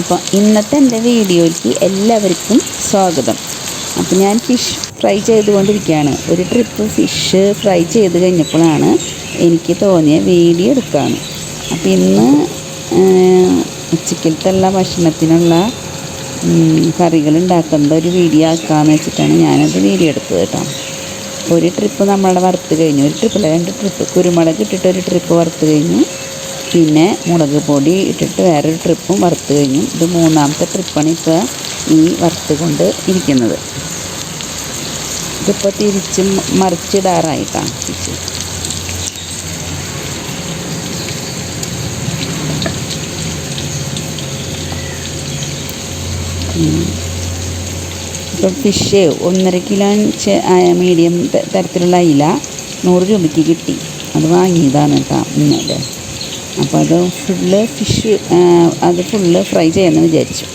അപ്പോൾ ഇന്നത്തെ എൻ്റെ വീഡിയോയ്ക്ക് എല്ലാവർക്കും സ്വാഗതം. അപ്പോൾ ഞാൻ ഫിഷ് ഫ്രൈ ചെയ്തുകൊണ്ടിരിക്കുകയാണ്. ഒരു ട്രിപ്പ് ഫിഷ് ഫ്രൈ ചെയ്ത് കഴിഞ്ഞപ്പോഴാണ് എനിക്ക് തോന്നിയ വീഡിയോ എടുക്കാമെന്ന്. അപ്പോൾ ഇന്ന് ഉച്ചക്കലത്തുള്ള ഭക്ഷണത്തിനുള്ള കറികൾ ഉണ്ടാക്കുന്ന ഒരു വീഡിയോ ആക്കാമെന്ന് വെച്ചിട്ടാണ് ഞാനത് വീഡിയോ എടുത്തത് കേട്ടോ. ഒരു ട്രിപ്പ് നമ്മളുടെ വറുത്ത് കഴിഞ്ഞു, ഒരു ട്രിപ്പല്ല 2 ട്രിപ്പ്. കുരുമുളക് ഇട്ടിട്ട് ഒരു ട്രിപ്പ് വറുത്ത് കഴിഞ്ഞു, പിന്നെ മുളക് പൊടി ഇട്ടിട്ട് വേറൊരു ട്രിപ്പും വറുത്ത് കഴിഞ്ഞു. ഇത് 3ാമത്തെ ട്രിപ്പാണ് ഇപ്പോൾ ഈ വറുത്ത് കൊണ്ട് ഇരിക്കുന്നത്. ഇതിപ്പോൾ തിരിച്ച് മറിച്ചിടാറായിട്ടാണ് തിരിച്ച്. ഇപ്പം ഫിഷ് 1.5 കിലോ മീഡിയം തരത്തിലുള്ള അയില 100 രൂപയ്ക്ക് കിട്ടി. അത് വാങ്ങിയതാണ് കേട്ടോ ഇന്നലെ. അപ്പോൾ അത് ഫുള്ള് ഫ്രൈ ചെയ്യാമെന്ന് വിചാരിച്ചു.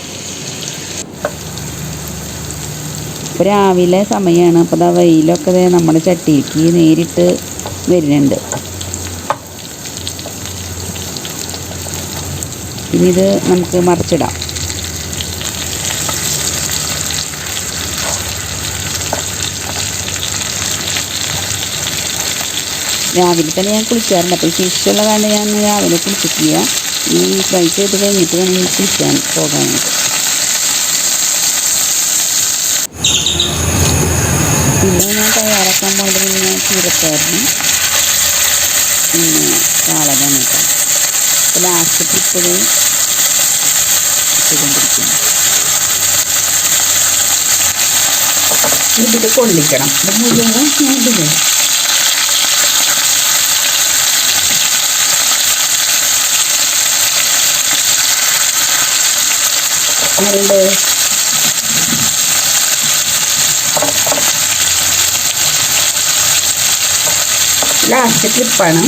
ഇപ്പോൾ രാവിലെ സമയമാണ്. അപ്പോൾ അതാ വെയിലൊക്കെ നമ്മുടെ ചട്ടിയിലേക്ക് നേരിട്ട് വരുന്നുണ്ട്. ഇനി ഇത് നമുക്ക് മറിച്ചിടാം. രാവിലെ തന്നെ ഞാൻ കുളിക്കാറുണ്ട്. അപ്പോൾ ഈ ഫിഷുള്ള കാരണം ഞാൻ രാവിലെ കുളിച്ചിട്ടില്ല. ഈ ഫ്രൈ ചെയ്ത് കഴിഞ്ഞിട്ട് വേണം ഈ കുളിക്കാൻ പോകാനായിട്ട്. പിന്നെ ഞാൻ തയ്യാറാക്കാൻ പോകുന്നത് ഞാൻ ചീരത്തോരനും പിന്നെ കാളതാണ് കേട്ടോ. അപ്പോൾ ലാസ്റ്റ് ട്രിപ്പിൽ ചെയ്തുകൊണ്ടിരിക്കുന്നു. ഇതിൽ കൊള്ളിക്കണം. ഇത് മുഴുവൻ ഇതില്ലേ അങ്ങനെയുണ്ട്. ലാസ്റ്റ് ട്രിപ്പാണ്.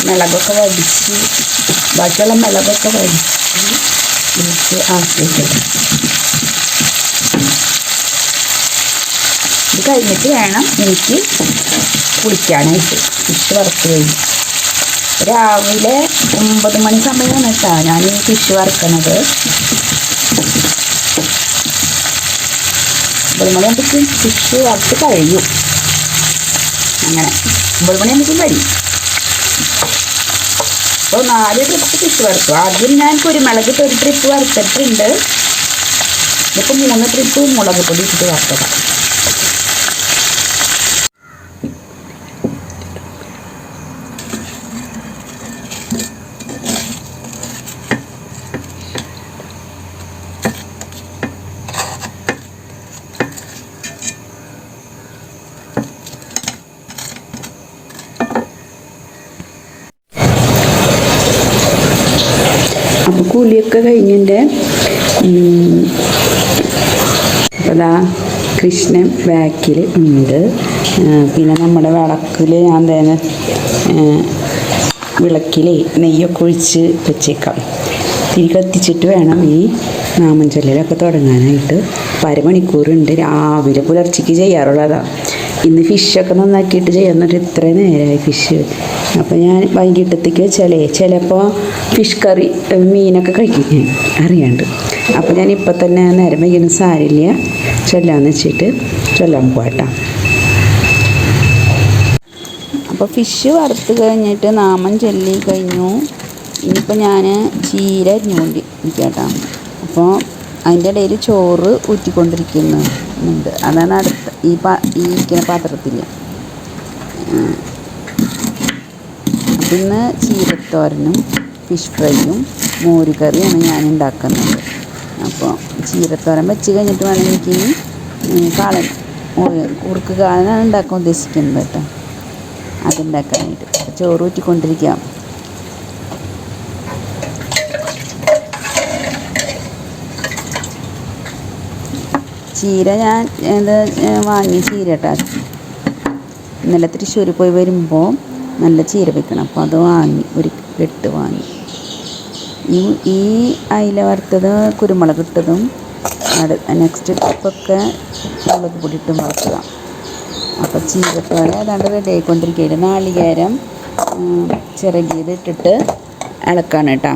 മുളകൊക്കെ വടിച്ച് ബാക്കിയുള്ള മുളകൊക്കെ വടിച്ച് ആക്കിയിട്ട് ഇത് കഴിഞ്ഞിട്ട് വേണം എനിക്ക് കുളിക്കാനായിട്ട്. ഫിഷ് വറുത്ത് കഴിഞ്ഞു. രാവിലെ 9 മണി സമയമാണ് കേട്ടോ ഞാൻ ഈ ഫിഷ് വറുക്കണത്. 9 മണിയാകുമ്പോഴേക്കും ഫിഷ് വറുത്ത് കഴിയും. അങ്ങനെ 9 മണിയാകുമ്പോഴേക്കും കഴിയും. അപ്പോൾ 4 ട്രിപ്പ് ഫിഷ് വറുത്തു. ആദ്യം ഞാൻ കുരുമുളകിട്ട് ഒരു ട്രിപ്പ് വറുത്തിട്ടുണ്ട്. ഇതിപ്പോൾ 3 ട്രിപ്പ് മുളക് പൊടി ഇട്ടിട്ട് വറുത്തതാണ്. അപ്പോൾ കൂലിയൊക്കെ കഴിഞ്ഞിൻ്റെ അതാ കൃഷ്ണൻ ബാക്കിൽ ഉണ്ട്. പിന്നെ നമ്മുടെ വിളക്കിൽ ഞാൻ തന്നെ വിളക്കിൽ നെയ്യൊക്കെ ഒഴിച്ച് വെച്ചേക്കാം. തിരി കത്തിച്ചിട്ട് വേണം ഈ നാമം ചൊല്ലലൊക്കെ തുടങ്ങാനായിട്ട്. 1/2 മണിക്കൂറുണ്ട്. രാവിലെ പുലർച്ചയ്ക്ക് ചെയ്യാറുള്ളതാണ്. ഇന്ന് ഫിഷൊക്കെ നന്നാക്കിയിട്ട് ചെയ്യാമെന്നിട്ട് ഇത്ര നേരമായി ഫിഷ്. അപ്പോൾ ഞാൻ വൈകിട്ടത്തേക്ക് വെച്ചാലേ ചിലപ്പോൾ ഫിഷ് കറി മീനൊക്കെ കഴിക്കും അറിയാണ്ട്. അപ്പോൾ ഞാൻ ഇപ്പം തന്നെ നേരം വൈകുന്ന സാരില്ല ചൊല്ലാന്ന് വെച്ചിട്ട് ചൊല്ലാൻ പോകട്ടോ. അപ്പോൾ ഫിഷ് വറുത്ത് കഴിഞ്ഞിട്ട് നാമം ചൊല്ലി കഴിഞ്ഞു. ഇനിയിപ്പോൾ ഞാൻ ചീര അരിഞ്ഞുകൊണ്ട് ഇരിക്കട്ടോ. അപ്പോൾ അതിൻ്റെ ഇടയിൽ ചോറ് ഊറ്റിക്കൊണ്ടിരിക്കുന്നുണ്ട്. അതാണ് അടുത്ത ഈ ഇരിക്കുന്ന പാത്രത്തിൽ. അപ്പം ഇന്ന് ചീരത്തോരനും ഫിഷ് ഫ്രൈയും മോരുകറിയാണ് ഞാൻ ഉണ്ടാക്കുന്നത്. അപ്പോൾ ചീരത്തോരൻ വെച്ച് കഴിഞ്ഞിട്ട് വേണം എനിക്ക് കാളൻ കുറുക്ക് കാളനാണ് ഉണ്ടാക്കാൻ ഉദ്ദേശിക്കുന്നത് കേട്ടോ. അതുണ്ടാക്കാനായിട്ട് ചോറ് ഊറ്റിക്കൊണ്ടിരിക്കാം. ചീര ഞാൻ വാങ്ങിയ ചീര കേട്ടോ. ഇന്നലെ തൃശ്ശൂർ പോയി വരുമ്പോൾ നല്ല ചീര വെക്കണം. അപ്പോൾ അത് വാങ്ങി, ഒരു കെട്ട് വാങ്ങി. ഈ അയില വറുത്തത് കുരുമുളക് ഇട്ടതും നെക്സ്റ്റ് ട്രിപ്പൊക്കെ മുളക് പൊടി ഇട്ടും വറുക്കുക. അപ്പോൾ ചീരത്തോര ഏതാണ്ട് റെഡി ആയിക്കൊണ്ടിരിക്കുകയില്ല. നാളികേരം ചിരകിയത് ഇട്ടിട്ട് ഇളക്കാണ് കേട്ടോ.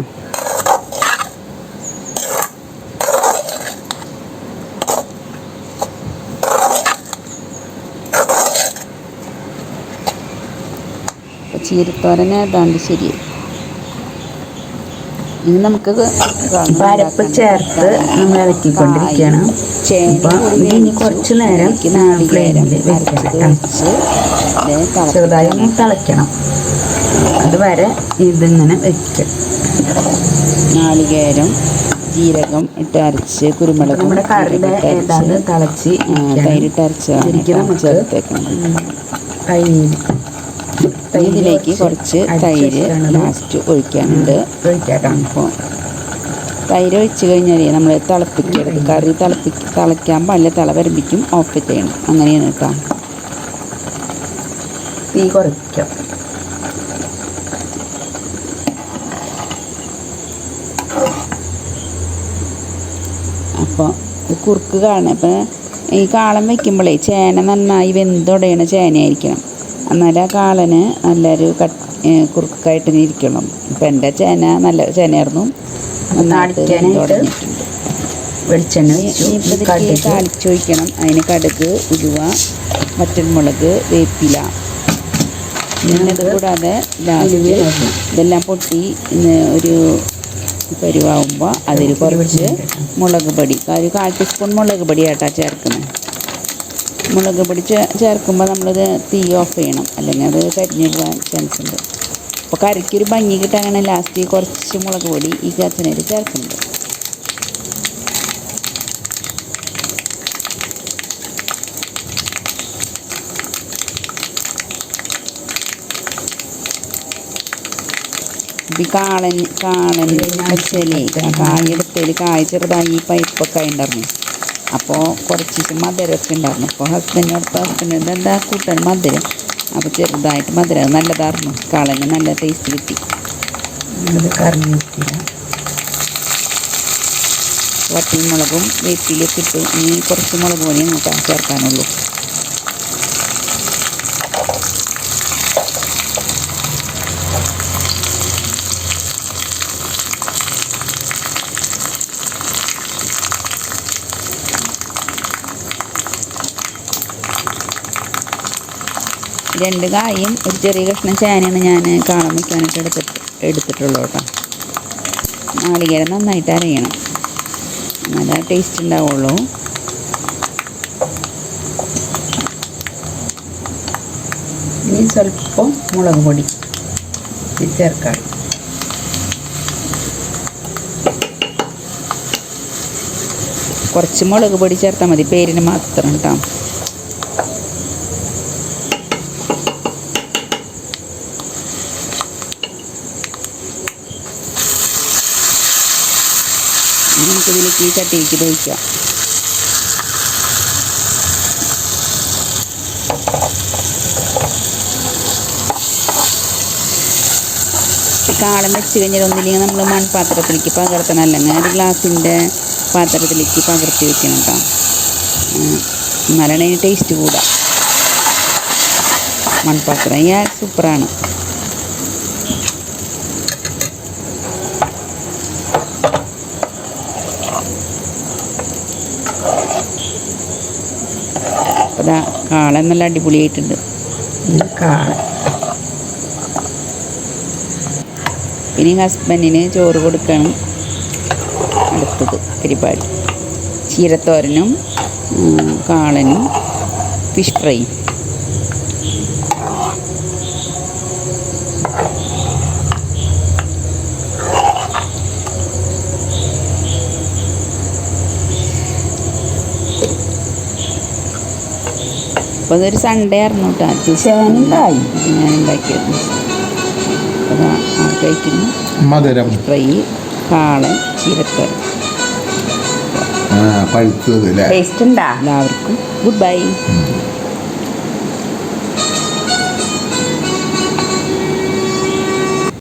ചീരത്തോരൻ ഏതാണ്ട് ശരി. ഇനി നമുക്ക് അരപ്പ് ചേർത്ത് നമ്മൾ ഇളക്കിക്കൊണ്ടിരിക്കുകയാണ്. ഇനി കുറച്ച് നേരം ഫ്ലെയിമിൽ വെക്കണം. ചെറുതായി ഒന്ന് തിളയ്ക്കണം. അതുവരെ ഇതിങ്ങനെ വയ്ക്കും. നാളികേരം ജീരകം ഇട്ട് അരച്ച് കുരുമുളക് നമ്മുടെ കറിയുടെ ഏതാണ്ട് തിളച്ച് തൈരിട്ട് അരച്ച് ചേർത്തേക്കണം. ഇതിലേക്ക് കുറച്ച് തൈര് ലാസ്റ്റ് ഒഴിക്കാനുണ്ട്. അപ്പോൾ തൈര് ഒഴിച്ച് കഴിഞ്ഞാൽ നമ്മൾ തിളപ്പിക്കരുത്. കറി തിളയ്ക്കാൻ പാടില്ല. തിള വരുമ്പോഴേക്കും ഓഫ് ചെയ്യണം. അങ്ങനെയാണ് കേട്ടോ. തീ കുറയ്ക്കാം. അപ്പോൾ കുറുക്ക് കാണണം. ഇപ്പം ഈ കാളൻ വയ്ക്കുമ്പോഴേ ചേന നന്നായി വെന്തുടയണ ചേനയായിരിക്കണം. എന്നാലും ആ കാളന് നല്ലൊരു കുറുക്കായിട്ട് ഇരിക്കണം. ഇപ്പം എൻ്റെ ചേന നല്ല ചേനയായിരുന്നു. വെളിച്ചെണ്ണ താളിച്ചൊഴിക്കണം. അതിന് കടുക്, ഉലുവ, വറ്റൽമുളക്, വേപ്പില. ഇത് കൂടാതെ ഇതെല്ലാം പൊട്ടി ഒരു പരുവാകുമ്പോൾ അതിൽ കുറച്ച് മുളക് പൊടി, ഒരു 1/4 ടീസ്പൂൺ മുളക് പൊടിയാട്ടാ ചേർക്കുന്നത്. മുളക് പൊടി ചേർക്കുമ്പോൾ നമ്മളത് തീ ഓഫ് ചെയ്യണം, അല്ലെങ്കിൽ അത് കരിഞ്ഞു പോകാൻ ചാൻസ് ഉണ്ട്. അപ്പോൾ കറിക്കൊരു ഭംഗി കിട്ടാനാണ് ലാസ്റ്റ് കുറച്ച് മുളക് പൊടി ഈ കച്ചനയിൽ ചേർക്കുന്നത്. ഈ കാളൻ വെച്ചല്ലേ കായെടുത്തതിൽ കായ ചെറുതായി ഈ പൈപ്പൊക്കെ ഉണ്ടായിരുന്നു. അപ്പോൾ കുറച്ച് മധുരമൊക്കെ ഉണ്ടായിരുന്നു. അപ്പോൾ ഹസ്ബൻഡ് എന്താ കൂട്ടാൻ മധുരം. അപ്പോൾ ചെറുതായിട്ട് മധുരം നല്ലതായിരുന്നു. കാളന് നല്ല ടേസ്റ്റ് കിട്ടി. വറ്റൽമുളകും വേപ്പിലൊക്കെ ഇട്ടു. ഇനി കുറച്ച് മുളക് പൊടി അങ്ങോട്ട് ചേർക്കാനുള്ളൂ. രണ്ട് കായും ഒരു ചെറിയ കഷ്ണം ചേനയാണ് ഞാൻ കാളം വയ്ക്കാനായിട്ട് എടുത്തിട്ടുള്ളൂ കേട്ടോ. നാളികേരം നന്നായിട്ട് അരയണം, നല്ല ടേസ്റ്റ് ഉണ്ടാവുള്ളൂ. ഇനി സ്വല്പം മുളക് പൊടി ചേർക്കാം. കുറച്ച് മുളക് പൊടി ചേർത്താൽ മതി, പേരിന് മാത്രം കേട്ടോ. നമുക്കിതിലേക്ക് ഈ ചട്ടിയിലേക്ക് ഒഴിക്കാം. കാളം വെച്ച് കഴിഞ്ഞാൽ ഒന്നില്ലെങ്കിൽ നമ്മൾ മൺപാത്രത്തിലേക്ക് പകർത്തണം, അല്ലെങ്കിൽ ഒരു ഗ്ലാസിൻ്റെ പാത്രത്തിലേക്ക് പകർത്തി വെക്കണം കേട്ടോ. എന്നാലാണ് അതിന് ടേസ്റ്റ് കൂടാ. മൺപാത്രം സൂപ്പറാണ്. അതാ കാളൻ നല്ല അടിപൊളിയായിട്ടുണ്ട്. ഇനി ഹസ്ബൻഡിന് ചോറ് കൊടുക്കണം. അടുത്തത് പരിപാടി ചീരത്തോരനും കാളനും ഫിഷ് ഫ്രൈയും. അപ്പോൾ അതൊരു സൺഡേ ആയിരുന്നു കേട്ടോ. ചേനുണ്ടായി ഞാൻ ഉണ്ടാക്കിയത്. അപ്പോൾ കഴിക്കുന്നു മധുരം ഫ്രൈ, കാളൻ, ചീരത്തോരൻ. ടേസ്റ്റ് ഉണ്ടാ എല്ലാവർക്കും. Good bye.